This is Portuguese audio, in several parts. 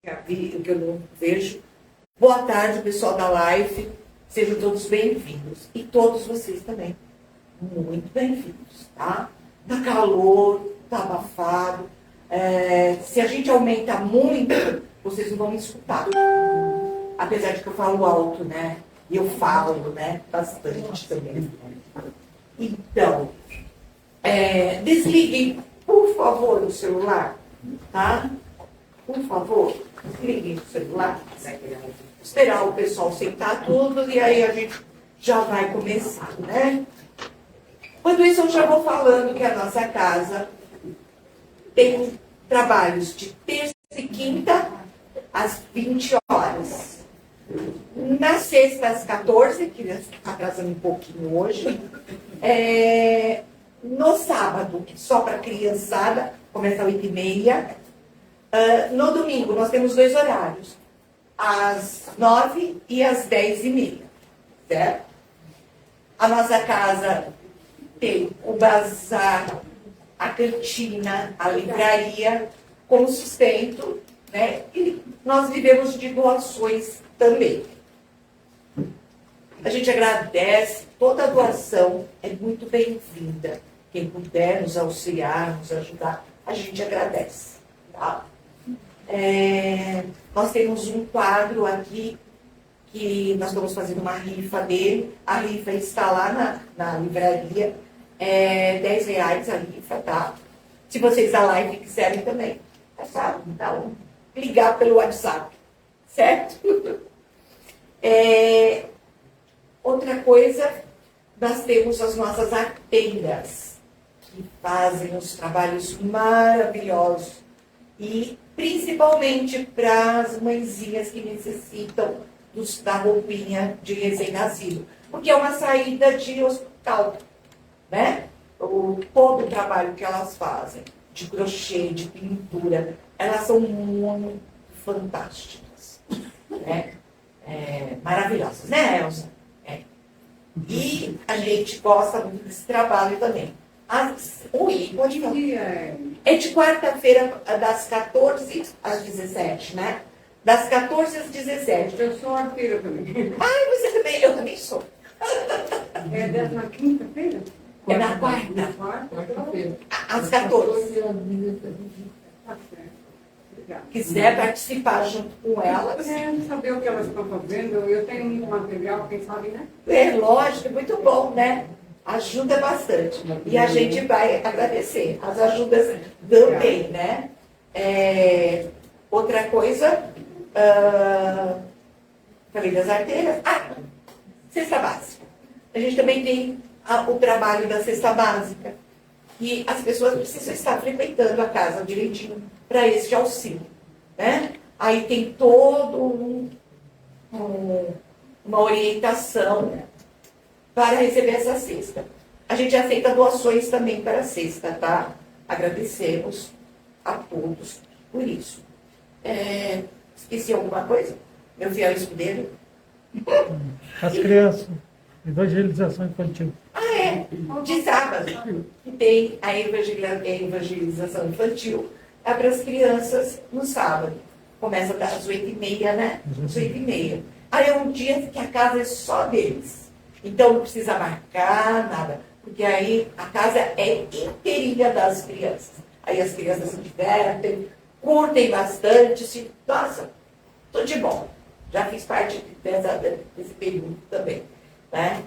que eu não vejo. Boa tarde, pessoal da live. Sejam todos bem-vindos. E todos vocês também. Muito bem-vindos, tá? Tá calor, tá abafado. Se a gente aumenta muito, vocês não vão me escutar. Apesar de que eu falo alto, né? E eu falo, né? Bastante também. Então, desliguem, por favor, o celular, tá? Por favor, desliguem o celular. Esperar o pessoal sentar tudo e aí a gente já vai começar, né? Enquanto isso, eu já vou falando que a nossa casa tem trabalhos de terça e quinta às 20 horas. Na sexta, às 14, que está atrasando um pouquinho hoje. No sábado, só para criançada, começa às 8h30. No domingo, nós temos 2 horários. Às 9 e às 10h30. Certo? A nossa casa tem o bazar, a cantina, a livraria, como sustento, né? E nós vivemos de doações também. A gente agradece, toda doação é muito bem-vinda. Quem puder nos auxiliar, nos ajudar, a gente agradece. Tá? Nós temos um quadro aqui que nós estamos fazendo uma rifa dele. A rifa está lá na livraria. R$10 a rifa, tá? Se vocês da live quiserem também, é só então, ligar pelo WhatsApp, certo? Outra coisa, nós temos as nossas arteiras, que fazem os trabalhos maravilhosos e principalmente para as mãezinhas que necessitam da roupinha de recém-nascido, porque é uma saída de hospital, né? Todo o trabalho que elas fazem, de crochê, de pintura, elas são muito fantásticas, né? Maravilhosas, né, Elza? E a gente gosta muito desse trabalho também. Pode falar. É de quarta-feira, das 14 às 17, né? Das 14 às 17. Eu sou arteira também. Você também? Eu também sou. É na quinta-feira? É na quarta. Quarta-feira. Às 14. Tá certo. Obrigada. Quiser participar junto com elas. Saber o que elas estão fazendo. Eu tenho muito material, quem sabe, né? Lógico, é muito bom, né? Ajuda bastante. E a gente vai agradecer as ajudas também, né? Outra coisa, falei das arteiras. Cesta básica. A gente também tem o trabalho da cesta básica. E as pessoas precisam estar frequentando a casa direitinho para este auxílio, né? Aí tem todo uma orientação para receber essa cesta. A gente aceita doações também para a cesta, tá? Agradecemos a todos por isso. Esqueci alguma coisa? Meu fiel escudeiro? As crianças, evangelização infantil. De sábado. Tem a evangelização infantil para as crianças no sábado. Começa às 8h30, né? Às 8h30. Aí é um dia que a casa é só deles. Então não precisa marcar nada, porque aí a casa é inteirinha das crianças. Aí as crianças se divertem, curtem bastante, nossa, tudo de bom. Já fiz parte desse período também, né?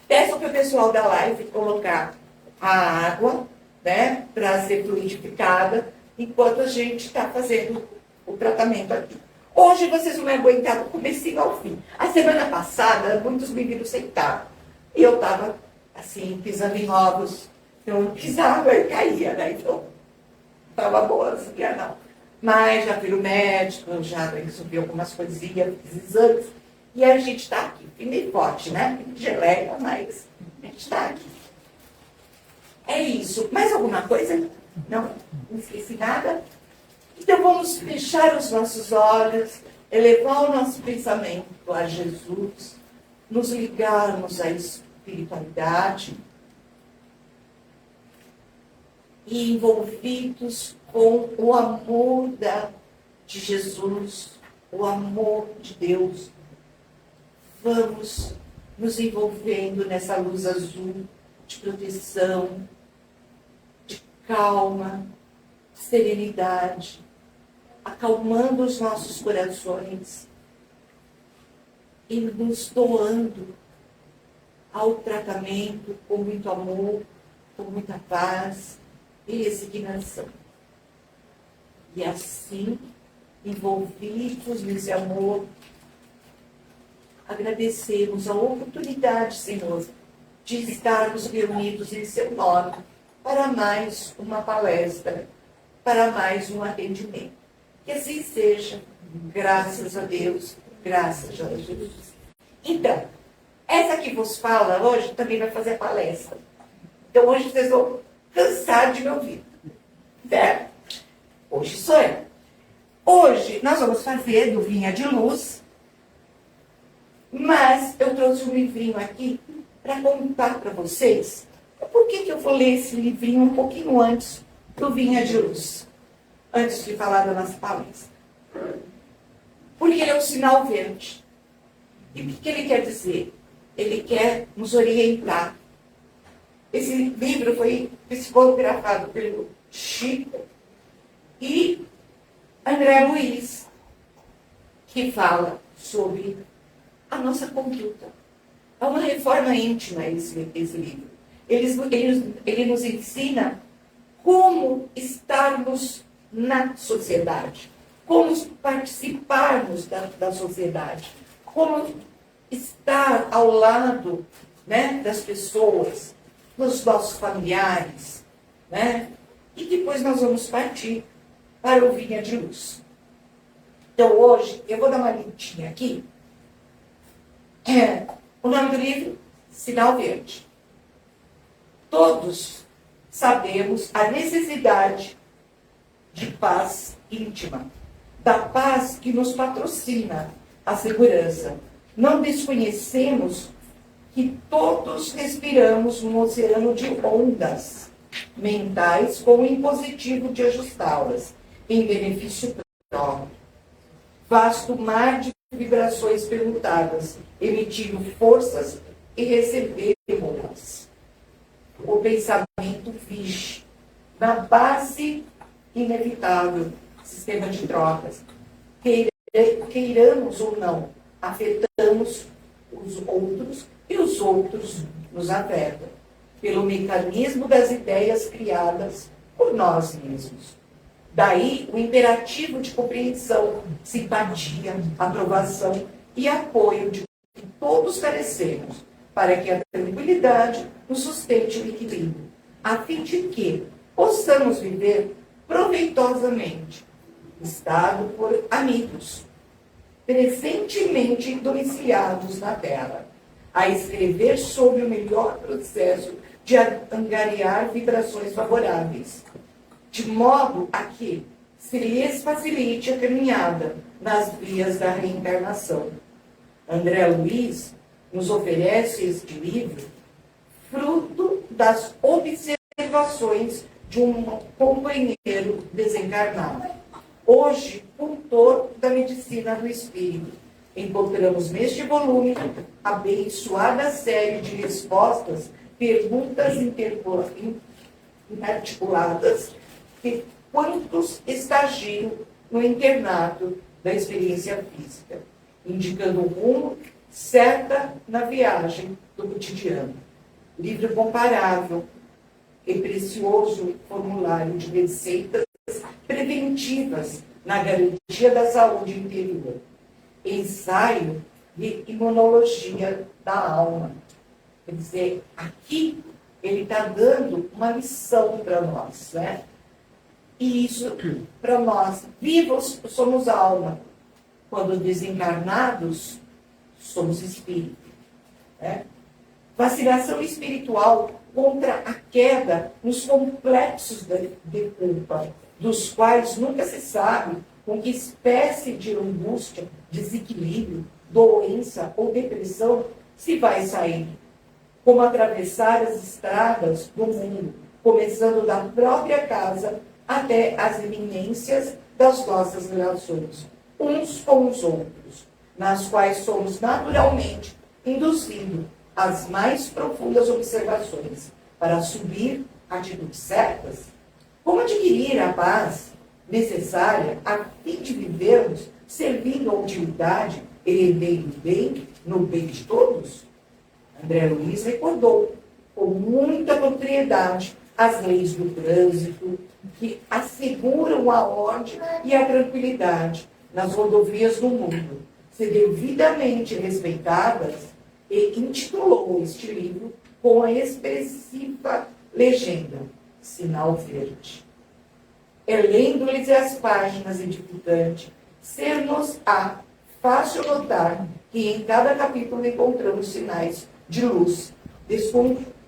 Peço para o pessoal da live colocar a água, né, para ser fluidificada, enquanto a gente está fazendo o tratamento aqui. Hoje vocês vão me aguentar do comecinho ao fim. A semana passada, muitos meninos sentaram. E eu estava, assim, pisando em ovos. Eu pisava e caía, né? Então, estava boa, não sabia não. Mas já fui no médico, já resolvi algumas coisinhas, fiz exames. E a gente está aqui, firme e forte, né? Geleia, mas a gente está aqui. É isso. Mais alguma coisa? Não esqueci nada? Então vamos fechar os nossos olhos, elevar o nosso pensamento a Jesus, nos ligarmos à espiritualidade e envolvidos com o amor de Jesus, o amor de Deus. Vamos nos envolvendo nessa luz azul de proteção, de calma, de serenidade, acalmando os nossos corações e nos doando ao tratamento com muito amor, com muita paz e resignação. E assim, envolvidos nesse amor, agradecemos a oportunidade, Senhor, de estarmos reunidos em seu nome para mais uma palestra, para mais um atendimento. Que assim seja, graças a Deus, graças a Jesus. Então, essa que vos fala hoje também vai fazer palestra. Então hoje vocês vão cansar de me ouvir. Certo? Hoje sou eu. Hoje nós vamos fazer do Vinha de Luz, mas eu trouxe um livrinho aqui para contar para vocês por que eu vou ler esse livrinho um pouquinho antes do Vinha de Luz, antes de falar da nossa palestra. Porque ele é um sinal verde. E o que ele quer dizer? Ele quer nos orientar. Esse livro foi psicografado pelo Chico e André Luiz, que fala sobre a nossa conduta. É uma reforma íntima esse livro. Ele nos ensina como estarmos na sociedade, como participarmos da sociedade, como estar ao lado, né, das pessoas, dos nossos familiares, né? E depois nós vamos partir para o Vinha de Luz. Então hoje eu vou dar uma lidinha aqui. O nome do livro, Sinal Verde. Todos sabemos a necessidade de paz íntima, da paz que nos patrocina a segurança. Não desconhecemos que todos respiramos um oceano de ondas mentais com o impositivo de ajustá-las em benefício próprio. Vasto mar de vibrações permutadas, emitindo forças e recebemos o pensamento vige, na base inevitável, sistema de trocas. Queiramos ou não, afetamos os outros e os outros nos afetam, pelo mecanismo das ideias criadas por nós mesmos. Daí o imperativo de compreensão, simpatia, aprovação e apoio de que todos carecemos, para que a tranquilidade nos sustente o equilíbrio, a fim de que possamos viver proveitosamente, estado por amigos, presentemente domiciliados na Terra, a escrever sobre o melhor processo de angariar vibrações favoráveis, de modo a que se lhes facilite a caminhada nas vias da reencarnação. André Luiz nos oferece este livro fruto das observações de um companheiro desencarnado. Hoje, cultor da medicina do espírito, encontramos neste volume a abençoada série de respostas, perguntas inarticuladas que quantos estagiam no internato da experiência física, indicando o rumo certa na viagem do cotidiano. Livro comparável e precioso formulário de receitas preventivas na garantia da saúde interior. Ensaio de imunologia da alma. Quer dizer, aqui ele está dando uma lição para nós, né? E isso, para nós, vivos somos alma. Quando desencarnados, somos espírito. Né? Vacinação espiritual contra a queda nos complexos de culpa, dos quais nunca se sabe com que espécie de angústia, desequilíbrio, doença ou depressão se vai sair. Como atravessar as estradas do mundo, começando da própria casa até as eminências das nossas relações, uns com os outros, nas quais somos naturalmente induzindo as mais profundas observações para subir atitudes certas. Como adquirir a paz necessária a fim de vivermos servindo a utilidade, herdeiro do bem, no bem de todos? André Luiz recordou com muita propriedade as leis do trânsito que asseguram a ordem e a tranquilidade nas rodovias do mundo, se devidamente respeitadas, e intitulou este livro com a expressiva legenda Sinal Verde. É lendo-lhes as páginas edificantes, ser-nos-á fácil notar que em cada capítulo encontramos sinais de luz,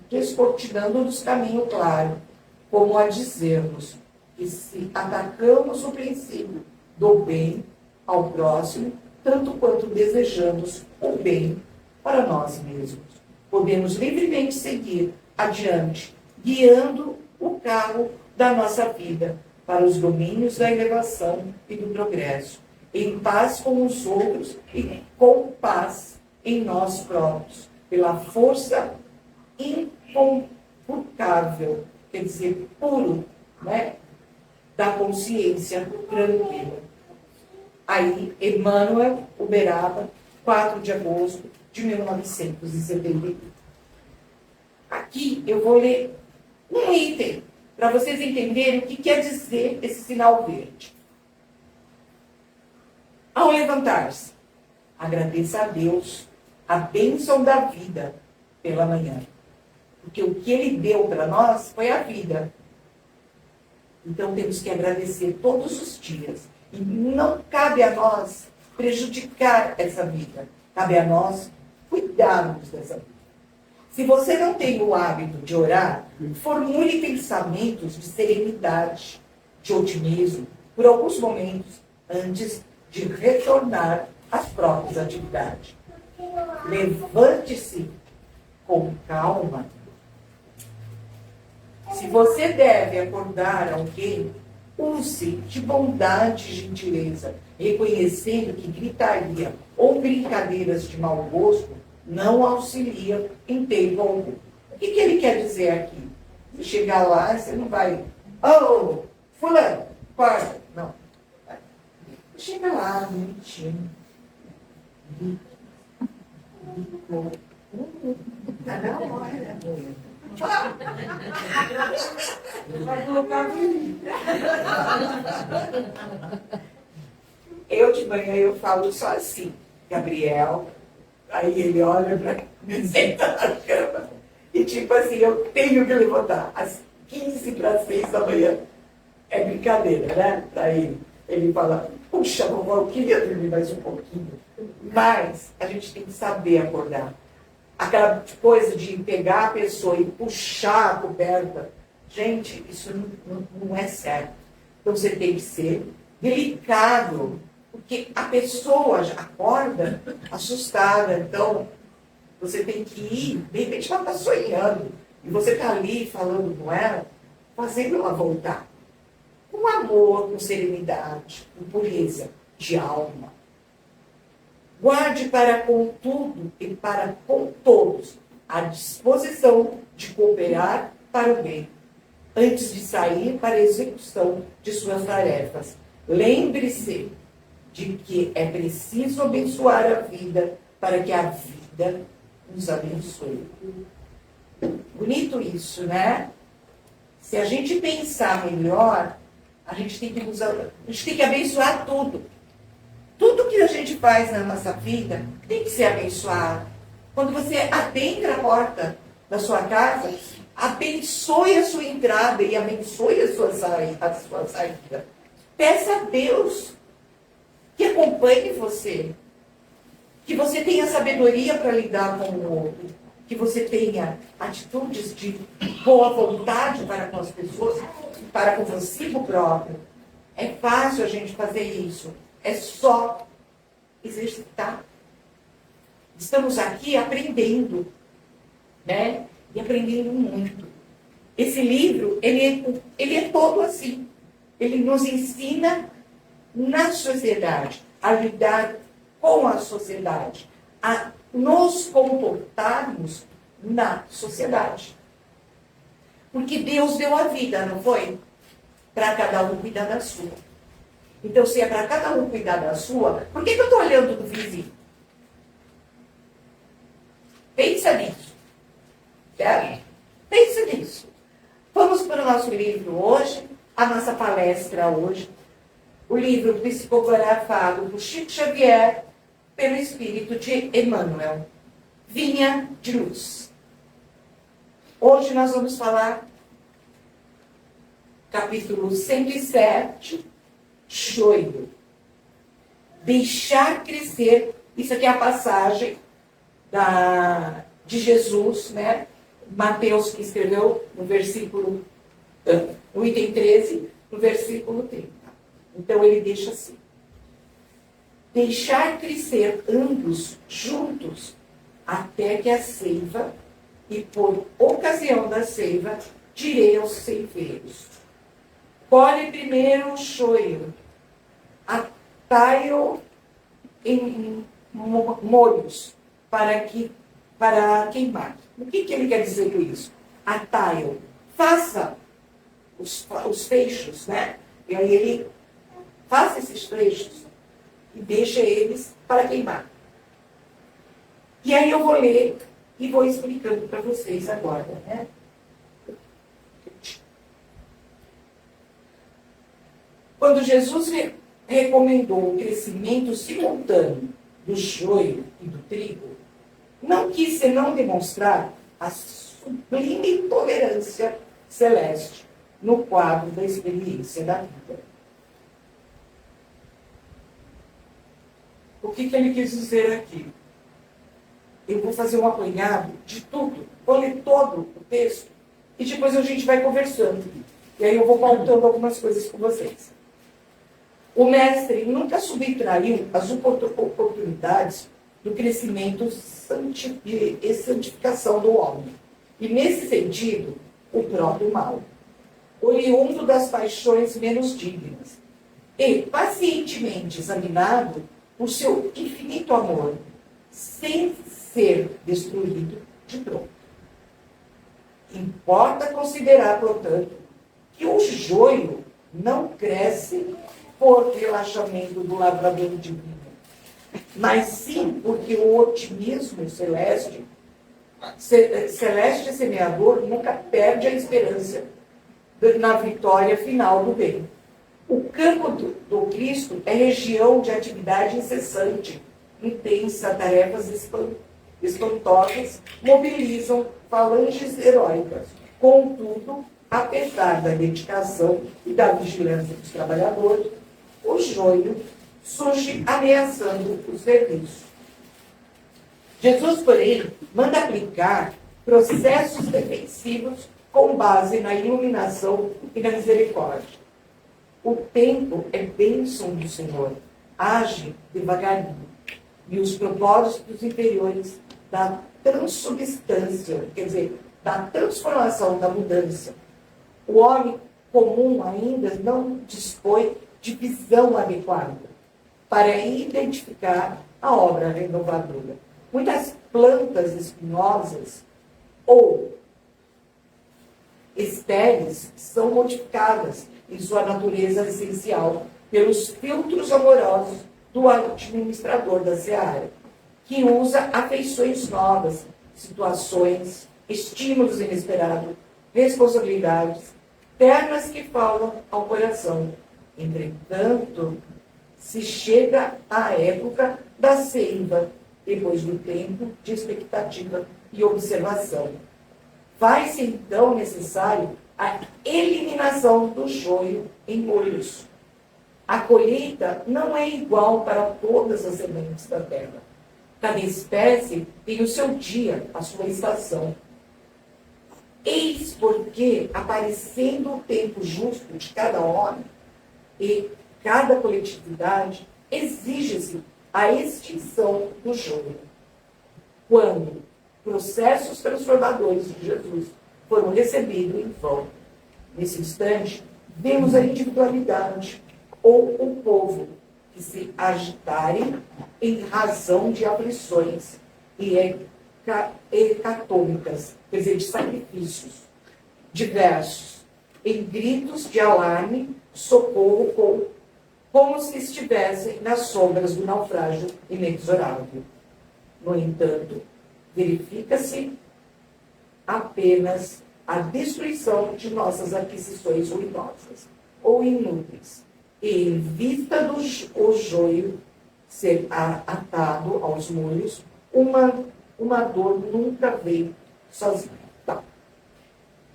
descortinando-nos caminho claro, como a dizer-nos que se atacamos o princípio do bem ao próximo, tanto quanto desejamos o bem para nós mesmos, podemos livremente seguir adiante, guiando o carro da nossa vida para os domínios da elevação e do progresso, em paz com os outros e com paz em nós próprios, pela força inconfundível, quer dizer, puro, né, da consciência tranquila. Aí, Emmanuel Uberaba, 4 de agosto de 1971. Aqui eu vou ler um item para vocês entenderem o que quer dizer esse sinal verde. Ao levantar-se, agradeça a Deus a bênção da vida pela manhã. Porque o que Ele deu para nós foi a vida. Então temos que agradecer todos os dias. E não cabe a nós prejudicar essa vida. Cabe a nós cuidarmos dessa vida. Se você não tem o hábito de orar, formule pensamentos de serenidade, de otimismo, por alguns momentos, antes de retornar às próprias atividades. Levante-se com calma. Se você deve acordar alguém, use de bondade e gentileza, reconhecendo que gritaria ou brincadeiras de mau gosto não auxiliam em tempo algum. O que ele quer dizer aqui? Se chegar lá, você não vai... Oh, fulano, acorda. Não. Chega lá, bonitinho. Tá na hora. Vai colocar eu de manhã eu falo só assim, Gabriel, aí ele olha para me senta na cama e tipo assim, eu tenho que levantar às 5:45 da manhã. É brincadeira, né? Daí ele fala, puxa, vovó, eu queria dormir mais um pouquinho. Mas a gente tem que saber acordar. Aquela coisa de pegar a pessoa e puxar a coberta, gente, isso não é certo. Então você tem que ser delicado, porque a pessoa já acorda assustada. Então você tem que ir, de repente ela está sonhando, e você está ali falando com ela, fazendo ela voltar. Com amor, com serenidade, com pureza de alma. Guarde para com tudo e para com todos a disposição de cooperar para o bem, antes de sair para a execução de suas tarefas. Lembre-se de que é preciso abençoar a vida para que a vida nos abençoe. Bonito isso, né? Se a gente pensar melhor, a gente tem que abençoar tudo. Tudo que a gente faz na nossa vida tem que ser abençoado. Quando você adentra a porta da sua casa, abençoe a sua entrada e abençoe a sua saída. Peça a Deus que acompanhe você. Que você tenha sabedoria para lidar com o outro. Que você tenha atitudes de boa vontade para com as pessoas, para com você próprio. É fácil a gente fazer isso. É só exercitar. Estamos aqui aprendendo, né? E aprendendo muito. Esse livro, ele é todo assim. Ele nos ensina na sociedade, a lidar com a sociedade, a nos comportarmos na sociedade. Porque Deus deu a vida, não foi? Para cada um cuidar da sua. Então, se é para cada um cuidar da sua, por que eu estou olhando do vizinho? Pensa nisso. Certo? Pensa nisso. Vamos para o nosso livro hoje, a nossa palestra hoje. O livro psicografado por Chico Xavier, pelo Espírito de Emmanuel. Vinha de Luz. Hoje nós vamos falar capítulo 107, Joio. Deixar crescer. Isso aqui é a passagem de Jesus, né? Mateus, que escreveu no versículo, no item 13, no versículo 30. Então ele deixa assim. Deixar crescer ambos juntos até que a seiva, e por ocasião da seiva, direi aos ceifeiros: colhe primeiro o choio, atai-o em molhos para queimar. O que ele quer dizer com isso? Atai-o. Faça os feixos, né? E aí ele faça esses feixos e deixa eles para queimar. E aí eu vou ler e vou explicando para vocês agora, né? Quando Jesus recomendou o crescimento simultâneo do joio e do trigo, não quis senão demonstrar a sublime tolerância celeste no quadro da experiência da vida. O que ele quis dizer aqui? Eu vou fazer um apanhado de tudo, vou ler todo o texto e depois a gente vai conversando. E aí eu vou pautando algumas coisas com vocês. O mestre nunca subtraiu as oportunidades do crescimento e santificação do homem. E, nesse sentido, o próprio mal, oriundo das paixões menos dignas, e pacientemente examinado por seu infinito amor, sem ser destruído de pronto. Importa considerar, portanto, que o joio não cresce por relaxamento do lavrador divino, mas sim porque o otimismo celeste semeador nunca perde a esperança na vitória final do bem. O campo do Cristo é região de atividade incessante, intensa, tarefas espantosas mobilizam falanges heróicas. Contudo, apesar da dedicação e da vigilância dos trabalhadores, o joio surge ameaçando o serviço. Jesus, porém, manda aplicar processos defensivos com base na iluminação e na misericórdia. O tempo é bênção do Senhor, age devagarinho, e os propósitos interiores da transubstância, quer dizer, da transformação, da mudança. O homem comum ainda não dispõe de visão adequada para identificar a obra renovadora. Muitas plantas espinhosas ou estéreis são modificadas em sua natureza essencial pelos filtros amorosos do administrador da seara, que usa afeições novas, situações, estímulos inesperados, responsabilidades, ternas que falam ao coração. Entretanto, se chega à época da seiva, depois do tempo de expectativa e observação. Faz-se então necessário a eliminação do joio em molhos. A colheita não é igual para todas as sementes da terra. Cada espécie tem o seu dia, a sua estação. Eis porque, aparecendo o tempo justo de cada homem e cada coletividade, exige-se a extinção do joio. Quando processos transformadores de Jesus foram recebidos em vão. Nesse instante, vemos a individualidade ou o povo que se agitarem em razão de aflições e hecatônicas, quer dizer, de sacrifícios diversos, em gritos de alarme, socorro, como se estivessem nas sombras do naufrágio inexorável. No entanto, verifica-se apenas a destruição de nossas aquisições ruinosas ou inúteis, e em vista do joio ser atado aos molhos, uma dor nunca veio sozinha. Tá.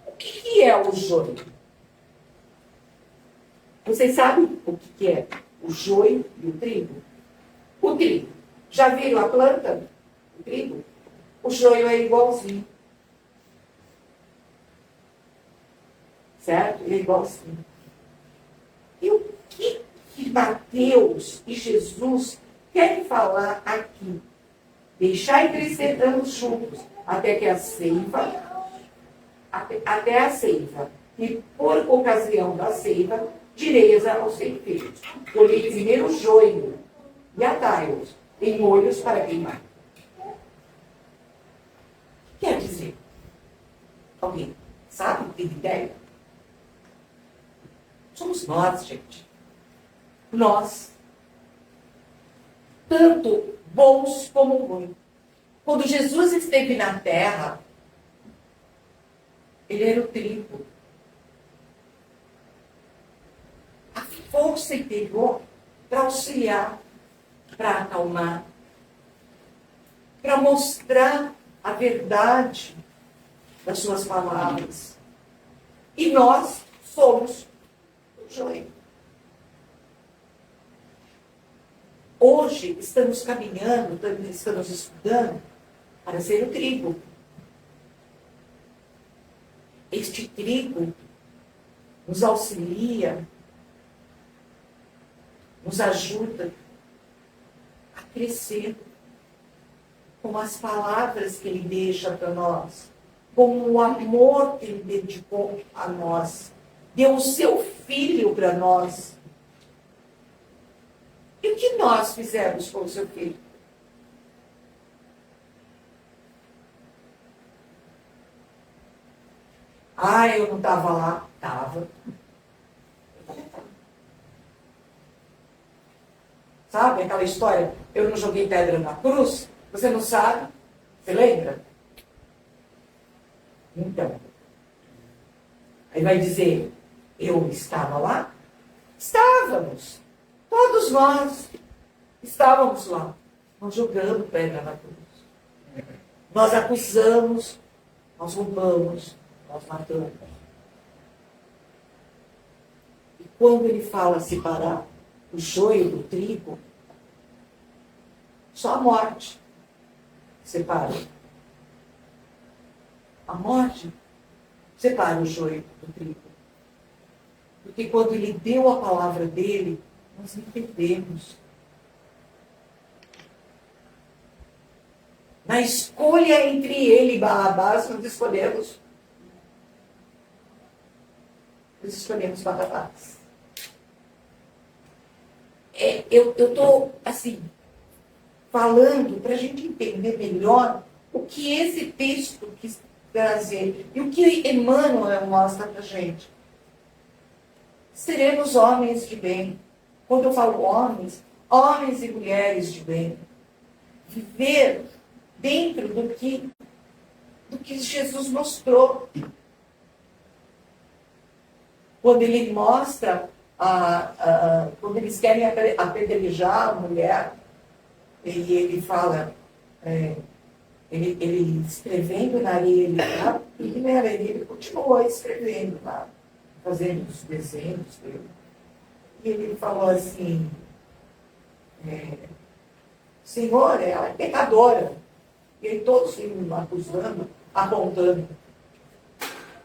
O que é o joio? Vocês sabem o que é o joio e o trigo? O trigo. Já viram a planta? O trigo? O joio é igualzinho. Certo? Ele é igualzinho. E o que Mateus e Jesus querem falar aqui? Deixai crescer ambos juntos, até a ceifa, e por ocasião da ceifa, direis aos ceifeiros: colhei primeiro o joio, e atai-os em molhos para queimar. O que quer dizer? Alguém sabe? Tem ideia? Somos nós, gente. Nós. Tanto bons como ruins. Quando Jesus esteve na terra, ele era o trigo. A força interior para auxiliar, para acalmar, para mostrar a verdade das suas palavras. E nós somos o joio. Hoje estamos caminhando, estamos estudando para ser o trigo. Este trigo nos auxilia, nos ajuda a crescer com as palavras que Ele deixa para nós, com o amor que Ele dedicou a nós, deu o seu Filho para nós. E o que nós fizemos com o seu Filho? Eu não estava lá. Estava. Sabe aquela história? Eu não joguei pedra na cruz? Você não sabe? Você lembra? Então. Aí vai dizer, eu estava lá? Estávamos. Todos nós estávamos lá. Nós jogamos pedra na cruz. Nós acusamos, nós roubamos, nós matamos. E quando ele fala separar o joio do trigo, só a morte separa. A morte separa o joio do trigo. Porque quando ele deu a palavra dele, nós entendemos. Na escolha entre ele e Barrabás, nós escolhemos Barrabás. Eu estou, assim, falando para a gente entender melhor o que esse texto quis trazer e o que Emmanuel mostra para a gente. Seremos homens de bem. Quando eu falo homens, homens e mulheres de bem. Viver dentro do que Jesus mostrou. Quando ele mostra, quando eles querem apedrejar a mulher, e ele fala, ele escrevendo na areia, ele continuou escrevendo lá, fazendo os desenhos dele. E ele falou assim, Senhor, ela é pecadora. E aí todos iam acusando, apontando.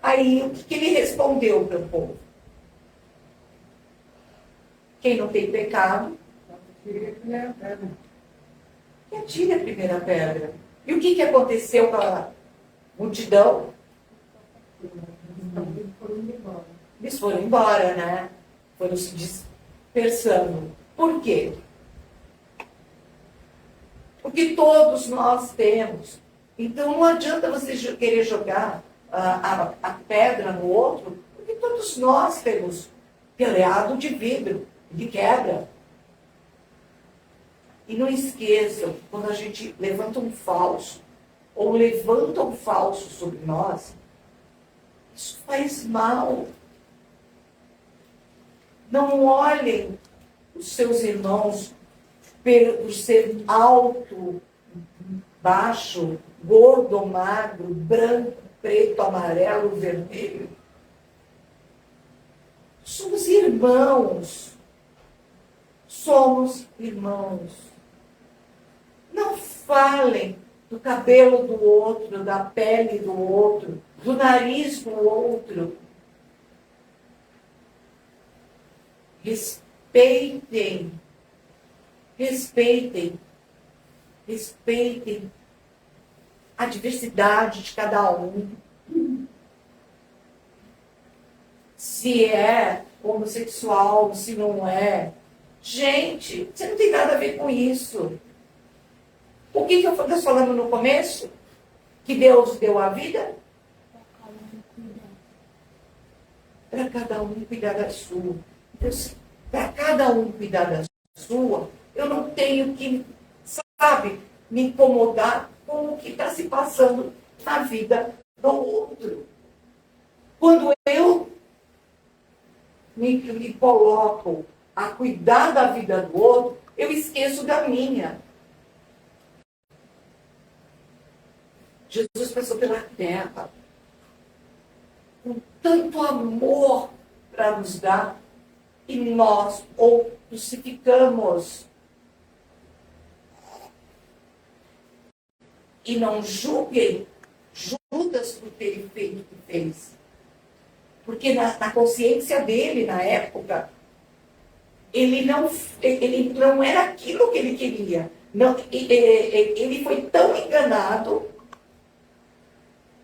Aí o que ele respondeu para o povo? Quem não tem pecado, que atire a primeira pedra. E o que aconteceu com a multidão? Eles foram embora, né? Foram se dispersando. Por quê? Porque todos nós temos. Então não adianta você querer jogar a pedra no outro, porque todos nós temos telhado de vidro, de quebra. E não esqueçam, quando a gente levanta um falso, ou levanta um falso sobre nós, isso faz mal. Não olhem os seus irmãos por ser alto, baixo, gordo ou magro, branco, preto, amarelo, vermelho. Somos irmãos. Somos irmãos. Não falem do cabelo do outro, da pele do outro, do nariz do outro. Respeitem. Respeitem. Respeitem a diversidade de cada um. Se é homossexual, se não é. Gente, você não tem nada a ver com isso. O que eu estou falando no começo? Que Deus deu a vida? Para cada um cuidar da sua. Para cada um cuidar da sua, eu não tenho que, sabe, me incomodar com o que está se passando na vida do outro. Quando eu me coloco a cuidar da vida do outro, eu esqueço da minha. Jesus passou pela terra com tanto amor para nos dar e nós o crucificamos. E não julguem Judas por ter feito o que fez. Porque na consciência dele, na época, ele não era aquilo que ele queria. Não, ele foi tão enganado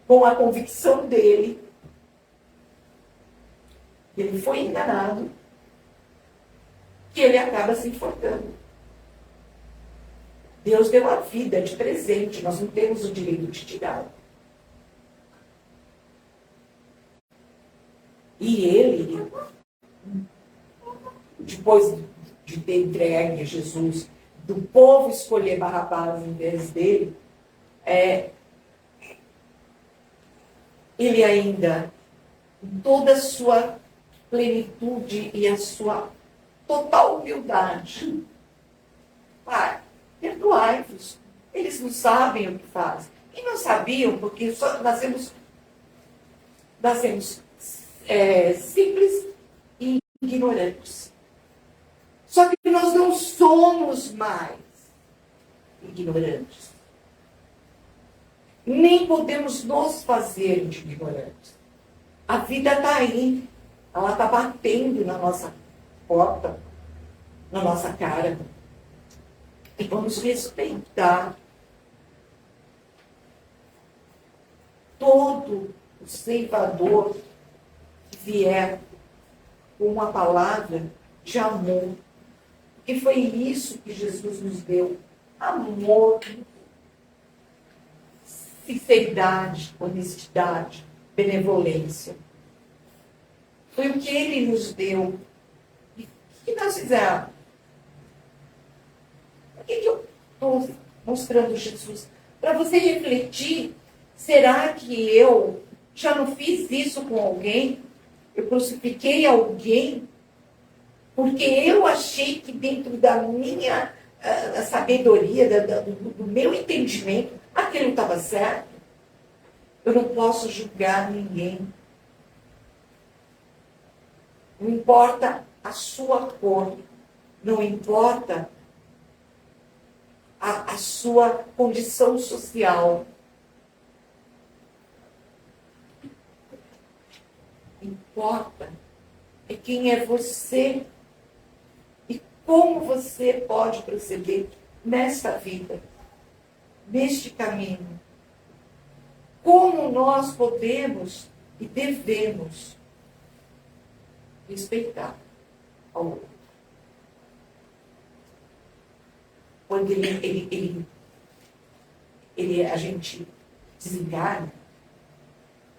com a convicção dele. Ele foi enganado que ele acaba se enforcando. Deus deu a vida de presente, nós não temos o direito de tirar. E ele, depois de ter entregue a Jesus, do povo escolher Barrabás em vez dele, ele ainda, em toda a sua plenitude e a sua total humildade, Pai, perdoai-vos. Eles não sabem o que fazem. E não sabiam porque só nascemos simples e ignorantes. Só que nós não somos mais ignorantes. Nem podemos nos fazer de ignorantes. A vida está aí. Ela está batendo na nossa porta, na nossa cara. E vamos respeitar todo o ceifador que vier com uma palavra de amor. Porque foi isso que Jesus nos deu. Amor, sinceridade, honestidade, benevolência. Foi o que ele nos deu. E o que nós fizemos? Por que eu estou mostrando Jesus? Para você refletir, será que eu já não fiz isso com alguém? Eu crucifiquei alguém? Porque eu achei que dentro da minha sabedoria, do meu entendimento, aquilo estava certo. Eu não posso julgar ninguém. Não importa a sua cor, não importa a sua condição social. Importa é quem é você e como você pode proceder nesta vida, neste caminho. Como nós podemos e devemos respeitar ao outro. Quando a gente desencarna,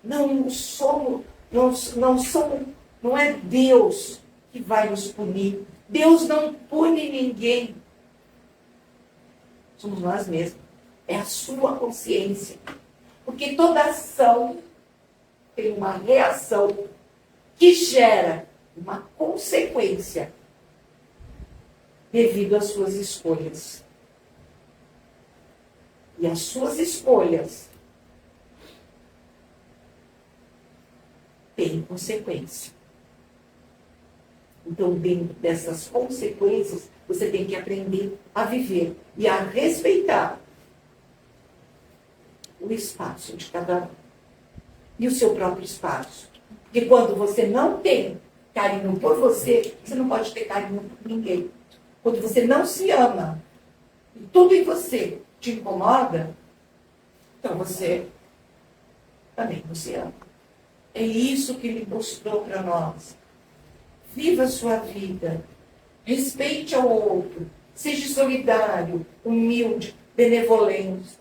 não é Deus que vai nos punir. Deus não pune ninguém. Somos nós mesmos. É a sua consciência. Porque toda ação tem uma reação que gera uma consequência devido às suas escolhas. E as suas escolhas têm consequência. Então, dentro dessas consequências, você tem que aprender a viver e a respeitar o espaço de cada um e o seu próprio espaço. Porque quando você não tem carinho por você, você não pode ter carinho por ninguém. Quando você não se ama e tudo em você te incomoda, então você também não se ama. É isso que ele mostrou para nós. Viva a sua vida. Respeite ao outro. Seja solidário, humilde, benevolente.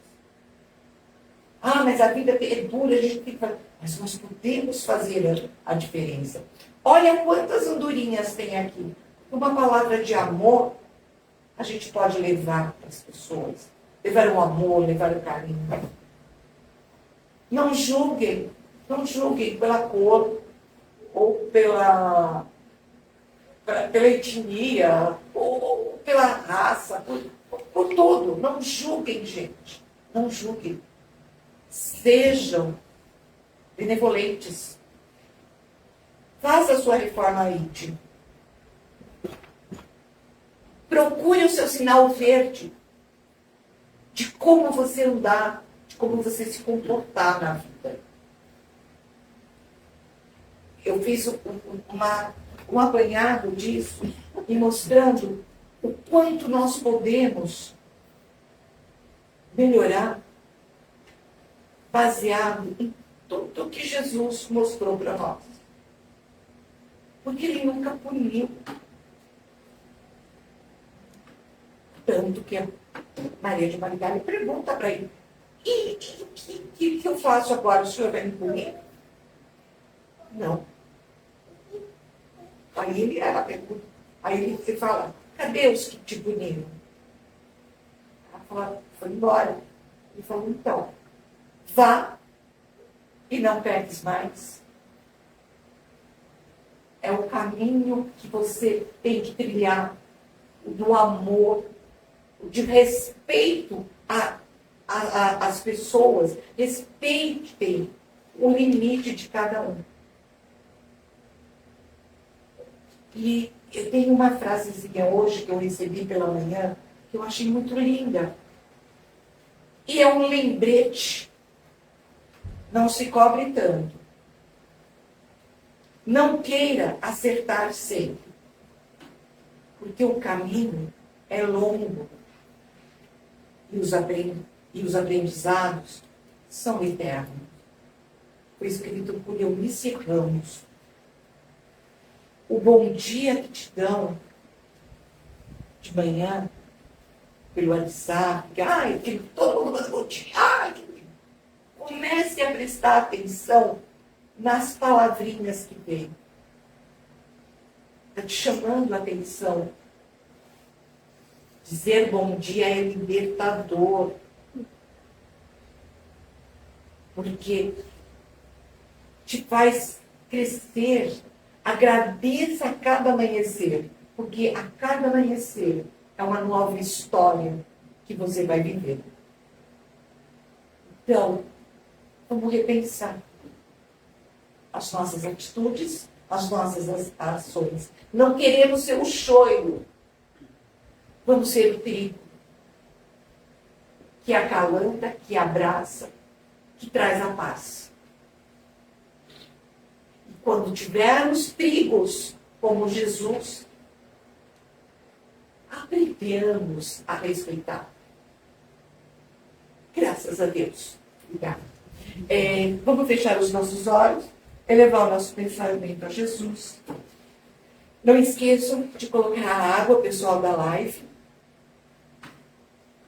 Ah, mas a vida é dura, a gente tem que fazer. Mas nós podemos fazer a diferença. Olha quantas andorinhas tem aqui. Uma palavra de amor, a gente pode levar para as pessoas. Levar o amor, levar o carinho. Não julguem. Não julguem pela cor ou pela etnia, ou pela raça, por tudo. Não julguem, gente. Não julguem. Sejam benevolentes. Faça a sua reforma íntima. Procure o seu sinal verde de como você andar, de como você se comportar na vida. Eu fiz um apanhado disso e mostrando o quanto nós podemos melhorar baseado em tudo que Jesus mostrou para nós. Porque ele nunca puniu. Tanto que a Maria de Marigalha pergunta para ele, e o que eu faço agora? O senhor vai me punir? Não. Aí ela pergunta, aí ele fala, cadê os que te puniram? Ela fala, foi embora. Ele falou, então, vá e não peques mais. É o caminho que você tem que trilhar, do amor, de respeito às pessoas. Respeitem o limite de cada um. E eu tenho uma frasezinha hoje que eu recebi pela manhã, que eu achei muito linda. E é um lembrete. Não se cobre tanto. Não queira acertar sempre. Porque o caminho é longo. E os aprendizados são eternos. Foi escrito por Eunice Ramos. O bom dia que te dão de manhã, pelo WhatsApp, todo mundo manda bom dia. Comece a prestar atenção nas palavrinhas que vem. Está te chamando a atenção. Dizer bom dia é libertador. Porque te faz crescer. Agradeça a cada amanhecer. Porque a cada amanhecer é uma nova história que você vai viver. Então, vamos repensar as nossas atitudes, as nossas ações. Não queremos ser o choio. Vamos ser o trigo. Que acalanta, que abraça, que traz a paz. E quando tivermos trigos como Jesus, aprendemos a respeitar. Graças a Deus. Obrigada. Vamos fechar os nossos olhos, elevar o nosso pensamento a Jesus Não esqueçam de colocar a água, pessoal da live.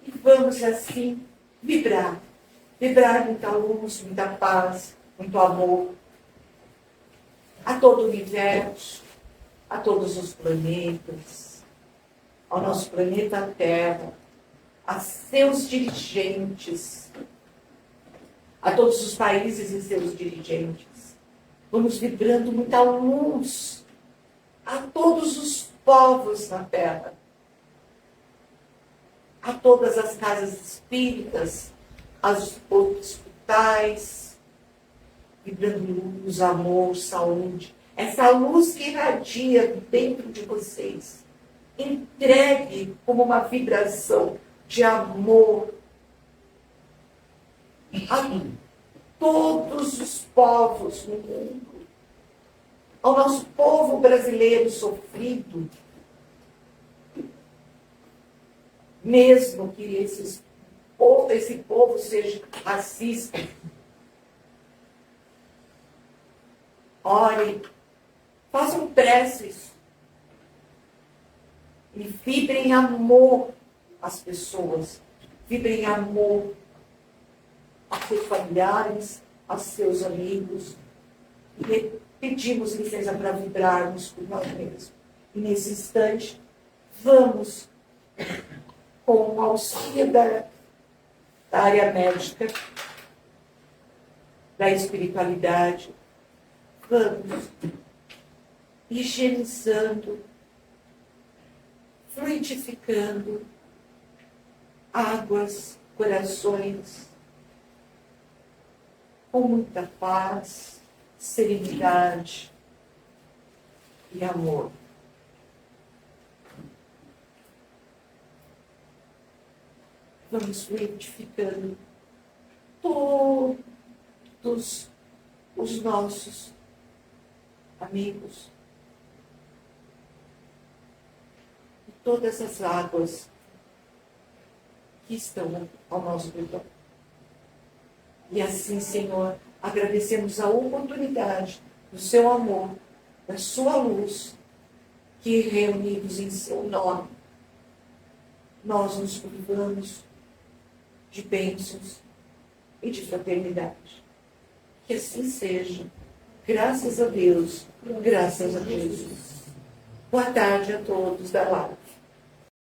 E vamos assim vibrar. Vibrar muita luz, muita paz, muito amor. A todo o universo, a todos os planetas, ao nosso planeta Terra, a seus dirigentes, a todos os países e seus dirigentes. Vamos vibrando muita luz a todos os povos na Terra, a todas as casas espíritas, aos hospitais, vibrando luz, amor, saúde. Essa luz que irradia dentro de vocês, entregue como uma vibração de amor a todos os povos no mundo, ao nosso povo brasileiro sofrido, mesmo que esse povo seja racista. Orem, façam preces e vibrem amor às pessoas, vibrem amor aos seus familiares, aos seus amigos. E pedimos licença para vibrarmos por nós mesmos. E nesse instante, vamos, com o auxílio da área médica, da espiritualidade, vamos higienizando, fluidificando águas, corações, com muita paz, serenidade e amor. Vamos fluidificando todos os nossos amigos e todas as águas que estão ao nosso redor. E assim, Senhor, agradecemos a oportunidade do seu amor, da sua luz, que reunidos em seu nome, nós nos privamos de bênçãos e de fraternidade. Que assim seja. Graças a Deus, graças a Jesus. Boa tarde a todos da live.